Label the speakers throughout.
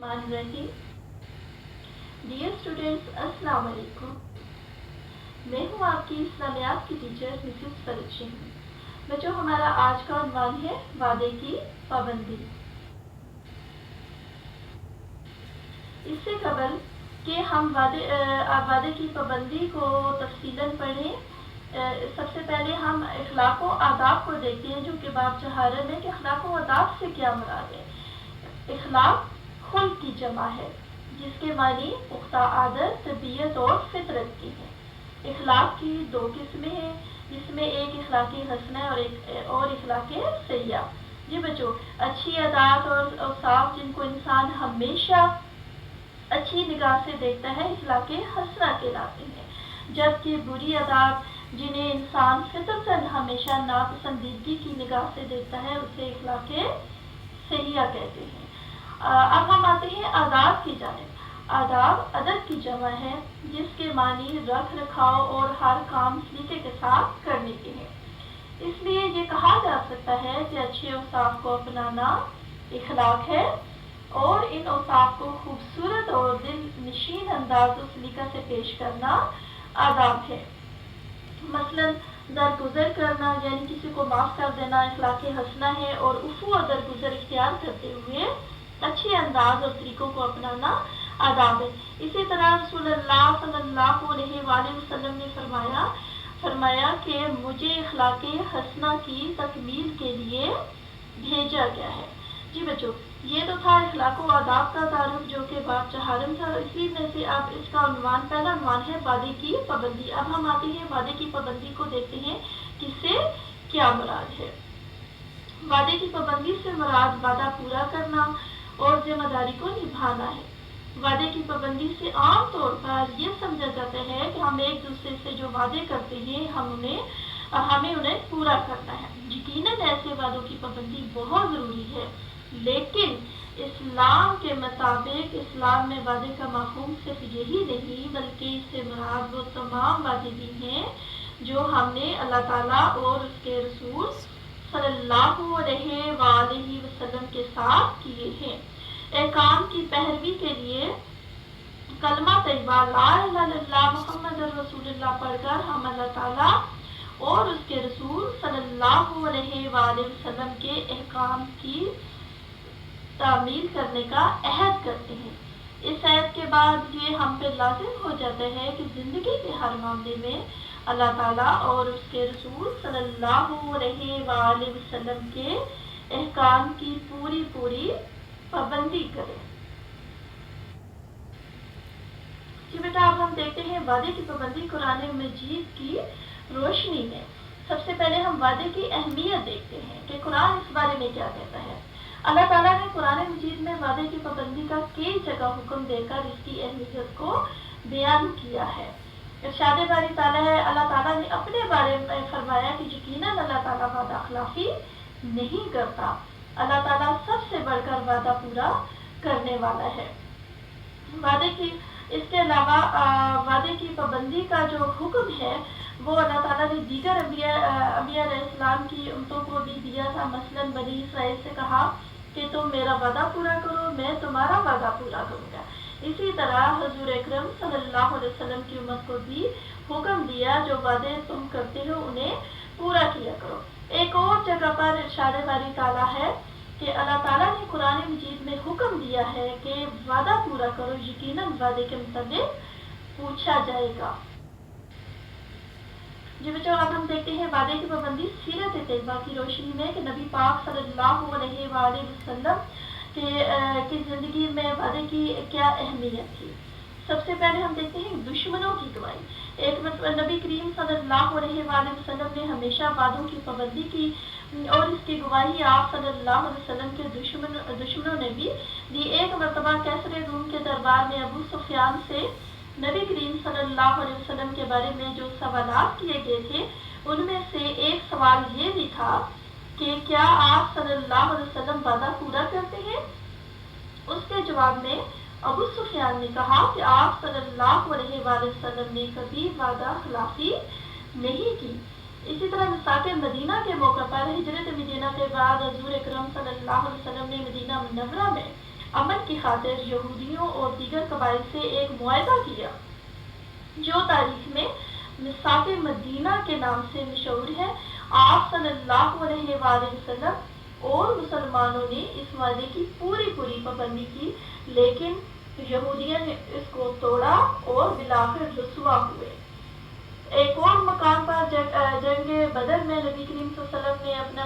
Speaker 1: रहीम। Dear students, अस्सलाम वालेकुम। मैं हूँ आपकी इस्लामियात की टीचर मिसेस फरीद। बच्चों, हमारा आज का उन्वान है वादे की पाबंदी। इससे कबल कि हम वादे की पाबंदी को तफसीलन पढ़ें, सबसे पहले हम इखलाक व आदाब को देखते हैं, जो कि बाब चहारम है कि इखलाक व आदाब से क्या मुराद है। इखलाक खुल्क की जमा है, जिसके मानी पुख्ता आदत, तबीयत और फितरत की है। इखलाक की दो किस्में हैं, जिसमें एक इखलाक हसना और इखलाक सैया। जी बच्चों, अच्छी आदत और औसाफ जिनको इंसान हमेशा अच्छी निगाह से देखता है, इखलाक हसना कहलाते हैं, जबकि बुरी आदत जिन्हें इंसान फितरतन हमेशा नापसंदीदगी की निगाह से देखता है, उसे इखलाक सैया कहते हैं। अब हम आते हैं आदाब की जानिब। आदाब अदब की जमा है, जिसके मानी रख रखाव और हर काम सलीके के साथ करने के हैं। इसलिए ये कहा जा सकता है कि अच्छे औसाफ को अपनाना इखलाक है, और इन औसाफ को खूबसूरत और दिल नशीन अंदाज और सलीका से पेश करना आदाब है। मसलन दरगुजर करना यानी किसी को माफ़ कर देना इखलाक हसना है, और उफ़ू और दरगुजर इख्तियार करते हुए अच्छे अंदाज और तरीकों को अपनाना आदाब है। इसी तरह रसूलुल्लाह सल्लल्लाहु अलैहि वसल्लम ने फरमाया कि मुझे इखलाक हसना की तकमील के लिए भेजा गया है। जी बच्चों, ये तो था इखलाक व आदाब का तारुफ, जो कि बाब चहारम था। इसी में से अब इसका पहला उन्वान है वादे की पाबंदी। अब हम आते हैं वादे की पाबंदी को देखते हैं किससे क्या मुराद है। वादे की पाबंदी से मुराद वादा पूरा करना और जिम्मेदारी को निभाना है। वादे की पाबंदी से आम तौर पर यह समझा जाता है कि हम एक दूसरे से जो वादे करते हैं हमें उन्हें पूरा करना है। यकीनन ऐसे वादों की पाबंदी बहुत ज़रूरी है, लेकिन इस्लाम के मुताबिक इस्लाम में वादे का मफ़हूम सिर्फ यही नहीं, बल्कि इससे मुराद वो तमाम वादे भी हैं जो हमने अल्लाह ताला और उसके रसूल सल्लल्लाहु अलैहि वसल्लम के साथ किए हैं। एहकाम की पैरवी के लिए कलमा तैयबा ला इलाहा इल्लल्लाह मुहम्मदुर रसूलुल्लाह पढ़कर हम अल्लाह ताला और उसके रसूल सल्लल्लाहु अलैहि वसल्लम के एहकाम की तामील करने का अहद करते हैं। इस अहद के बाद ये हम पे लाजिम हो जाता है कि ज़िंदगी के हर मामले में अल्लाह ताला और उसके रसूल सल्लल्लाहु अलैहि वसल्लम के एहकाम की पूरी पाबंदी करें। जी बेटा, अब हम देखते हैं वादे की पाबंदी कुरान मजीद की रोशनी में। सबसे पहले हम वादे की अहमियत देखते हैं कि कुरान इस बारे में क्या कहता है। अल्लाह ताला ने कुरान मजीद में वादे की पाबंदी का कई जगह हुक्म देकर इसकी अहमियत को बयान किया है। इरशाद बारी ताला है, अल्लाह ताला ने अपने बारे में फरमाया कि यकीनन अल्लाह ताला वादा खिलाफी नहीं करता। अल्लाह ताला सबसे बढ़कर वादा पूरा करने वाला है। इसके अलावा वादे की पाबंदी का जो हुक्म है वो अल्लाह ताला ने दीगर अंबिया अलैहिस्सलाम की उम्मतों को भी दिया था। मसलन बनी इसराइल से कहा कि तुम मेरा वादा पूरा करो, मैं तुम्हारा वादा पूरा करूँगा। इसी तरह हुजूर अकरम सल्लल्लाहु अलैहि वसल्लम की उम्मत को भी हुक्म दिया, जो वादे तुम करते हो उन्हें पूरा किया करो। एक और जगह पर इरशाद बारी ताला है कि अल्लाह ताला ने कुरान मजीद में हुक्म दिया है कि वादा पूरा करो, यकीनन वादे के मुताबिक पूछा जाएगा। जी बच्चों, अब हम देखते हैं वादे की पाबंदी सीरत तैयबा की रोशनी में कि नबी पाक सल्लल्लाहु अलैहि वसल्लम की ज़िंदगी में वादे की क्या अहमियत थी। सबसे पहले हम देखते हैं दुश्मनों की गवाही। एक नबी करीम सल्लल्लाहु अलैहि वसल्लम ने हमेशा वादों की पाबंदी की, और इसकी गवाही आप सल्लल्लाहु अलैहि वसल्लम के दुश्मनों ने भी दी। एक मरतबा कैसर रूम के दरबार में अबू सुफियान से नबी करीम सल्लल्लाहु अलैहि वसल्लम के बारे में जो सवालात किए गए थे, उनमें से एक सवाल ये भी था कि क्या आप सल्लल्लाहु अलैहि वसल्लम वादा पूरा करते हैं। उसके जवाब में अबू सुफियान ने कहा कि आप सल्लल्लाहु अलैहि वसल्लम ने कभी वादा खिलाफी नहीं की। इसी तरह मिसाक मदीना के मौके पर हिजरत मदीना के बाद हुजूर अकरम सल्लल्लाहु अलैहि वसल्लम ने मदीना मुनव्वरा में امن کی خاطر یہودیوں اور دیگر قبائل سے ایک معاہدہ کیا جو تاریخ میں میثاق مدینہ کے نام سے مشہور ہے۔ آپ صلی اللہ علیہ وآلہ وسلم اور مسلمانوں نے اس معاہدے کی پوری پابندی کی، لیکن یہودیوں نے اس کو توڑا اور بالآخر رسوا ہوئے۔ ایک اور مقام پر جنگ بدر میں نبی کریم صلی اللہ علیہ وسلم نے اپنے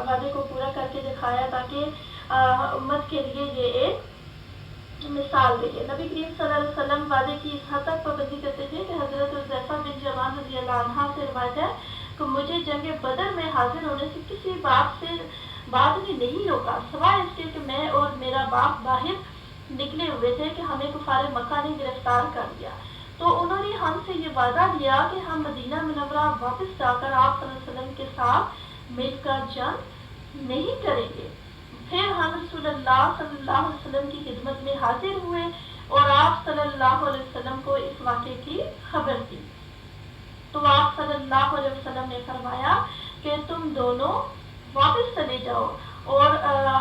Speaker 1: وعدے کو پورا کر کے دکھایا تاکہ امت کے لیے یہ ایک مثال رہے۔ نبی کریم صلی اللہ علیہ وسلم وعدے کی اس حد تک پابندی کرتے تھے کہ حضرت حذیفہ بن یمان رضی اللہ عنہ سے روایت ہے کہ مجھے جنگ بدر میں حاضر ہونے سے کسی بات نے نہیں روکا سوائے اس کے کہ میں اور میرا باپ باہر نکلے ہوئے تھے کہ ہمیں کفار مکہ نے گرفتار کر لیا، تو انہوں نے ہم سے یہ وعدہ لیا کہ ہم مدینہ منورہ واپس جا کر آپ صلی اللہ علیہ وسلم کے ساتھ مل کر جنگ نہیں کریں گے۔ پھر ہم رسول اللہ صلی اللہ علیہ وسلم کی خدمت میں حاضر ہوئے اور آپ صلی اللہ علیہ وسلم کو اس واقعے کی خبر دی، تو آپ صلی اللہ علیہ وسلم نے فرمایا کہ تم دونوں واپس چلے جاؤ اور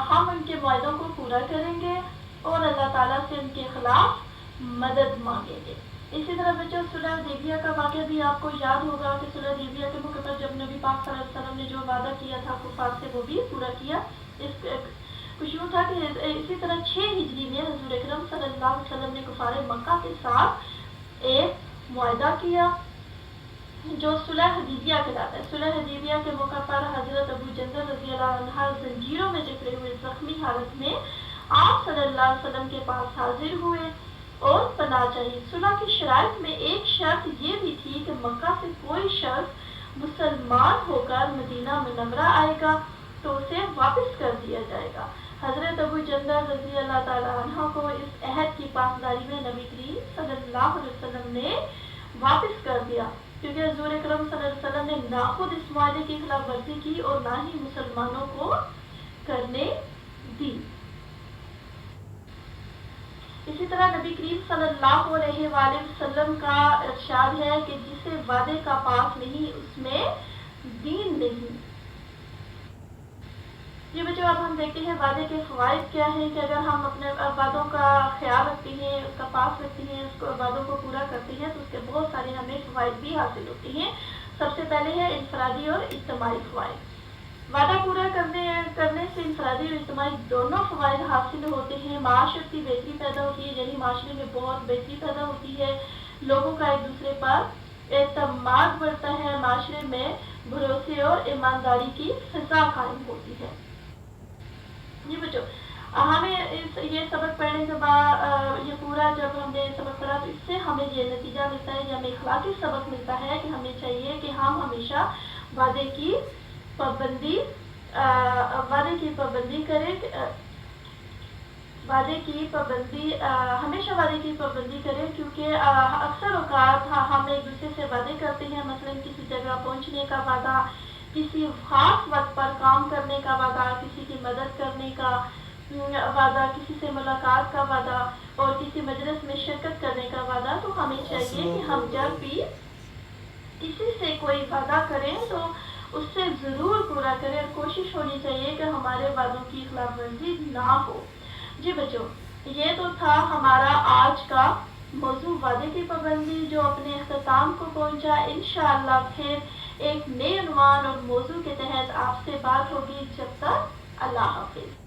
Speaker 1: ہم ان کے معاہدوں کو پورا کریں گے اور اللہ تعالیٰ سے ان کے خلاف مدد مانگیں گے۔ اسی طرح بچوں صلح حدیبیہ کا واقعہ بھی آپ کو یاد ہوگا کہ صلح حدیبیہ کے موقع پر جب نبی پاک صلی اللہ علیہ وسلم نے جو وعدہ کیا تھا کفار سے وہ بھی پورا کیا۔ کچھ یوں تھا کہ اسی طرح 6 ہجری میں حضور اکرم صلی اللہ علیہ وسلم نے کفار مکہ کے ساتھ ایک معاہدہ کیا جو صلح حدیبیہ کہلاتا ہے۔ صلح حدیبیہ کے موقع پر حضرت ابو جندل رضی اللہ عنہ زنجیروں میں جکڑے ہوئے زخمی حالت میں آپ صلی اللہ علیہ وسلم کے پاس حاضر ہوئے اور پناہ چاہیے۔ صلح کی شرائط میں ایک شرط یہ بھی تھی کہ مکہ سے کوئی شخص مسلمان ہو کر مدینہ منورہ آئے گا تو اسے واپس کر دیا جائے گا۔ حضرت ابو جندل رضی اللہ تعالیٰ عنہ کو اس عہد کی پاسداری میں نبی کریم صلی اللہ علیہ وسلم نے واپس کر دیا، کیونکہ حضور اکرم صلی اللہ علیہ وسلم نے نہ خود اس معاہدے کی خلاف ورزی کی اور نہ ہی مسلمانوں کو کرنے دی۔ اسی طرح نبی کریم صلی اللہ علیہ وآلہ وسلم کا ارشاد ہے کہ جسے وعدے کا پاس نہیں اس میں دین نہیں۔ یہ بچوں اب ہم دیکھتے ہیں وعدے کے فوائد کیا ہیں کہ اگر ہم اپنے وعدوں کا خیال رکھتے ہیں، اس کا پاس رکھتے ہیں، اس کو وعدوں کو پورا کرتے ہیں تو اس کے بہت سارے ہمیں فوائد بھی حاصل ہوتے ہیں۔ سب سے پہلے ہے انفرادی اور اجتماعی فوائد۔ وعدہ پورا کرنے سے انفرادی اور اجتماعی دونوں فوائد حاصل ہوتے ہیں۔ معاشرتی بہتری پیدا ہوتی ہے، یعنی معاشرے میں بہت بہتری پیدا ہوتی ہے، لوگوں کا ایک دوسرے پر اعتماد بڑھتا ہے، معاشرے میں بھروسے اور ایمانداری کی فضا قائم ہوتی ہے۔ جی بچوں ہمیں یہ سبق پڑھنے کے بعد یہ پورا جب ہم نے سبق پڑھا تو اس سے ہمیں یہ نتیجہ ملتا ہے، یہ ہمیں اخلاقی سبق ملتا ہے کہ ہمیں چاہیے کہ ہم ہمیشہ وعدے کی پابندی ہمیشہ وعدے کی پابندی کریں، کیونکہ اکثر اوقات ہم ایک دوسرے سے وعدے کرتے ہیں، مثلا کسی جگہ پہنچنے کا وعدہ، کسی خاص وقت پر کام کرنے کا وعدہ، کسی کی مدد کرنے کا وعدہ، کسی سے ملاقات کا وعدہ اور کسی مجلس میں شرکت کرنے کا وعدہ۔ تو ہمیں چاہیے کہ ہم جب بھی کسی سے کوئی وعدہ کریں تو اس سے ضرور پورا کریں اور کوشش ہونی چاہیے کہ ہمارے وعدوں کی خلاف ورزی نہ ہو۔ جی بچوں یہ تو تھا ہمارا آج کا موضوع وعدے کی پابندی جو اپنے اختتام کو پہنچا۔ انشاءاللہ پھر ایک نئے عنوان اور موضوع کے تحت آپ سے بات ہوگی، جب تک اللہ حافظ۔